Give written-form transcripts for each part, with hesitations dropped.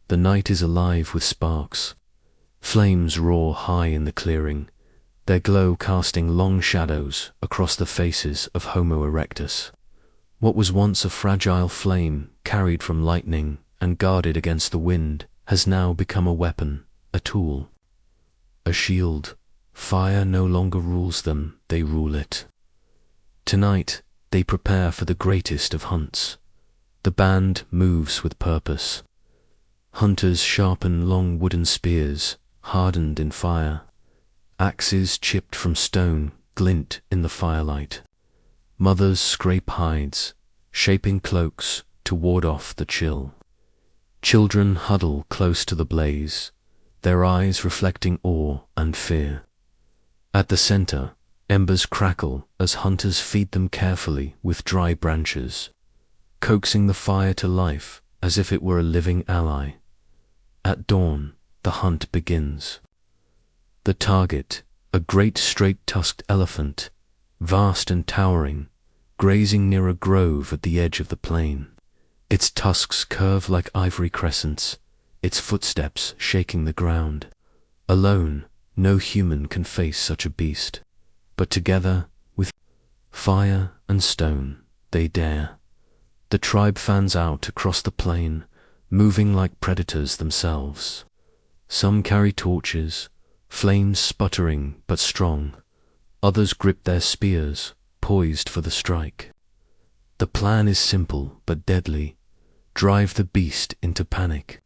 The night is alive with sparks. Flames roar high in the clearing, their glow casting long shadows across the faces of Homo erectus. What was once a fragile flame, carried from lightning and guarded against the wind, has now become a weapon, a tool, a shield. Fire no longer rules them, they rule it. Tonight, they prepare for the greatest of hunts. The band moves with purpose. Hunters sharpen long wooden spears, hardened in fire. Axes chipped from stone glint in the firelight. Mothers scrape hides, shaping cloaks to ward off the chill. Children huddle close to the blaze, their eyes reflecting awe and fear. At the center, embers crackle as hunters feed them carefully with dry branches, coaxing the fire to life as if it were a living ally. At dawn, the hunt begins. The target, a great straight-tusked elephant, vast and towering, grazing near a grove at the edge of the plain. Its tusks curve like ivory crescents, its footsteps shaking the ground. Alone, no human can face such a beast, but together, with fire and stone, they dare. The tribe fans out across the plain, moving like predators themselves. Some carry torches, flames sputtering but strong. Others grip their spears, poised for the strike. The plan is simple but deadly. Drive the beast into panic,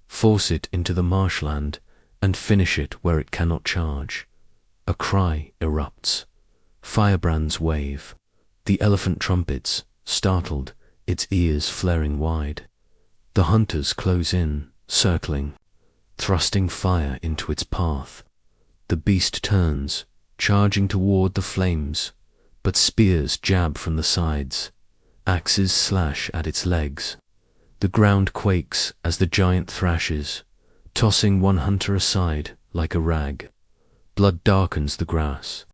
force it into the marshland, and finish it where it cannot charge. A cry erupts. Firebrands wave. The elephant trumpets, startled, its ears flaring wide. The hunters close in, circling, thrusting fire into its path. The beast turns, charging toward the flames, but spears jab from the sides. Axes slash at its legs. The ground quakes as the giant thrashes, tossing one hunter aside like a rag. Blood darkens the grass.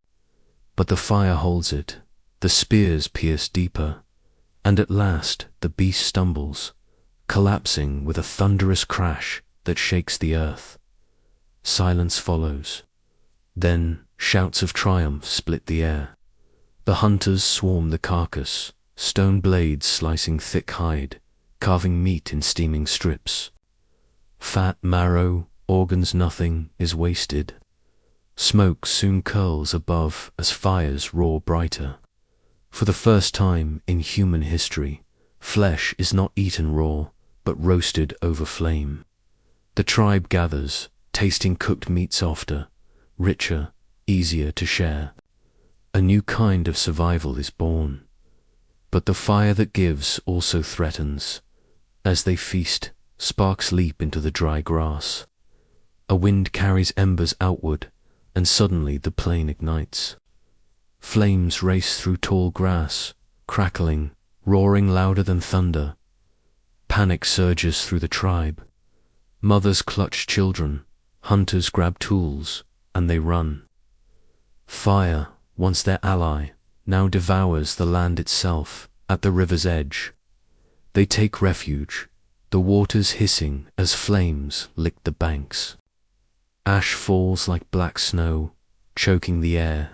But the fire holds it, the spears pierce deeper, and at last the beast stumbles, collapsing with a thunderous crash that shakes the earth. Silence follows. Then shouts of triumph split the air. The hunters swarm the carcass, stone blades slicing thick hide, carving meat in steaming strips. Fat, marrow, organs, nothing is wasted. Smoke soon curls above as fires roar brighter. For the first time in human history, flesh is not eaten raw, but roasted over flame. The tribe gathers, tasting cooked meat softer, richer, easier to share. A new kind of survival is born. But the fire that gives also threatens. As they feast, sparks leap into the dry grass. A wind carries embers outward, and suddenly the plain ignites. Flames race through tall grass, crackling, roaring louder than thunder. Panic surges through the tribe. Mothers clutch children, hunters grab tools, and they run. Fire, once their ally, now devours the land itself at the river's edge. They take refuge, the waters hissing as flames lick the banks. Ash falls like black snow, choking the air.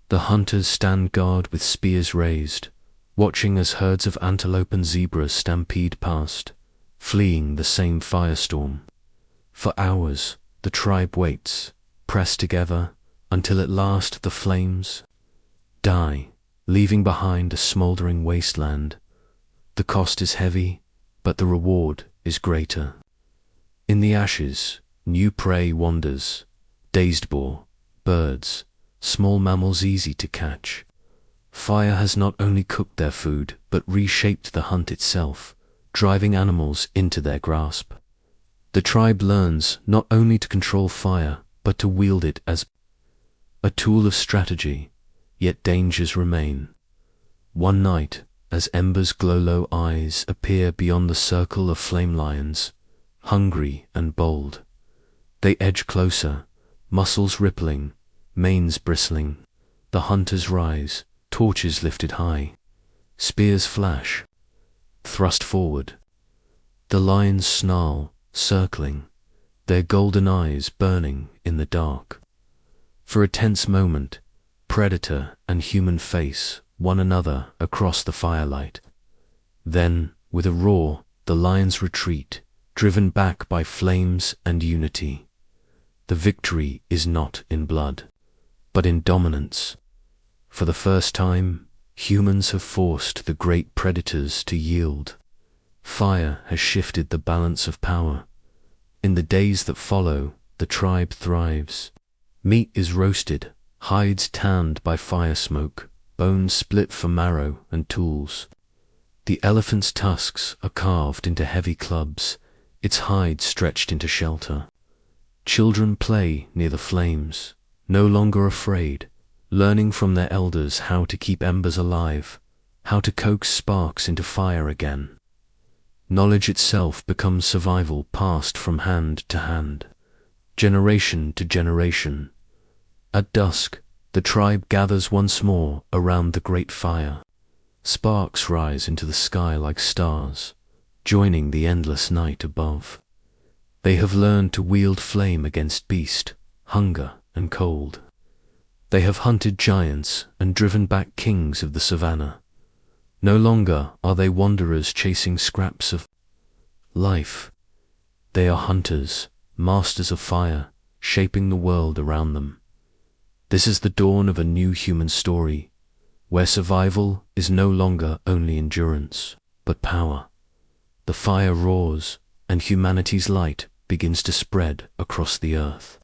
The hunters stand guard with spears raised, watching as herds of antelope and zebras stampede past, fleeing the same firestorm. For hours, the tribe waits, pressed together, until at last the flames die, leaving behind a smoldering wasteland. The cost is heavy, but the reward is greater. In the ashes, new prey wanders, dazed boar, birds, small mammals easy to catch. Fire has not only cooked their food, but reshaped the hunt itself, driving animals into their grasp. The tribe learns not only to control fire, but to wield it as a tool of strategy, yet dangers remain. One night, as embers glow low, eyes appear beyond the circle of flame lions, hungry and bold. They edge closer, muscles rippling, manes bristling. The hunters rise, torches lifted high. Spears flash, thrust forward. The lions snarl, circling, their golden eyes burning in the dark. For a tense moment, predator and human face one another across the firelight. Then, with a roar, the lions retreat, driven back by flames and unity. The victory is not in blood, but in dominance. For the first time, humans have forced the great predators to yield. Fire has shifted the balance of power. In the days that follow, the tribe thrives. Meat is roasted, hides tanned by fire smoke, bones split for marrow and tools. The elephant's tusks are carved into heavy clubs, its hide stretched into shelter. Children play near the flames, no longer afraid, learning from their elders how to keep embers alive, how to coax sparks into fire again. Knowledge itself becomes survival passed from hand to hand, generation to generation. At dusk, the tribe gathers once more around the great fire. Sparks rise into the sky like stars, joining the endless night above. They have learned to wield flame against beast, hunger, and cold. They have hunted giants and driven back kings of the savannah. No longer are they wanderers chasing scraps of life. They are hunters, masters of fire, shaping the world around them. This is the dawn of a new human story, where survival is no longer only endurance, but power. The fire roars, and humanity's light begins to spread across the earth.